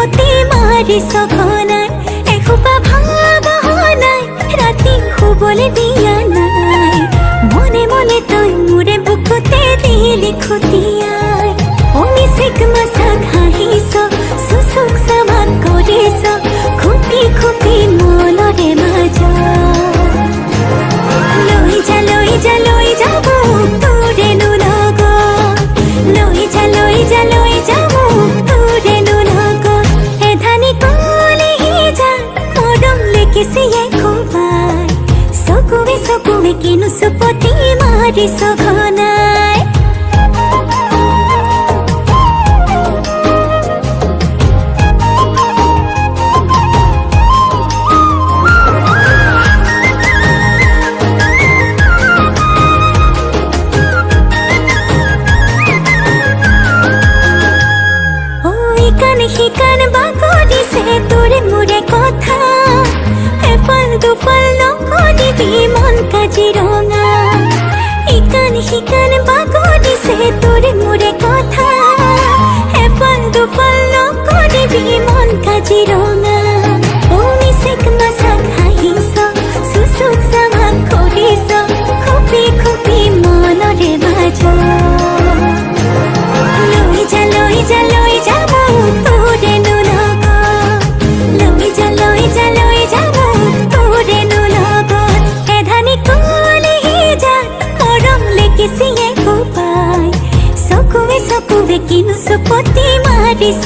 পতি মাৰি সঘনাই এসোপা ভাবহনাই ৰাতি শুবলৈ দিয়া নাই মনে মনে তই মোৰে বুকুতে দিলি খুটিয়াই অমিচিক মাছাক হাঁহিছ চুচুক চামাক কৰিছ খুপি খুপি মনৰে মাজত লৈ যা মোক তোৰেনো লগত লৈ যা মোক তোৰেনো লগত এধানি কলিহি যা মৰম লেকিছিয়ে খুবাই চকুৱে কিনো চুপতি মাৰিছ ঘনাই শিকান বাগৰিছে তোৰে মোৰে কথা এফাল দুফাল নকৰিবি মন কাজিৰঙা শিকান বাগৰিছে তোৰে মোৰে কথা এফাল দুফাল নকৰিবি মন কাজিৰঙা অমিচিক মাছাক হাঁহিছ চুচুক চামাক কৰিছ খুপি খুপি মনৰে মাজত লৈ যা মোক তোৰেনো লগত লৈ যা মোক তোৰেনো লগত এধানি কলিহি যা মৰম লেকিছিয়ে খুবাই চকুৱে কিনো চুপতি মাৰিছ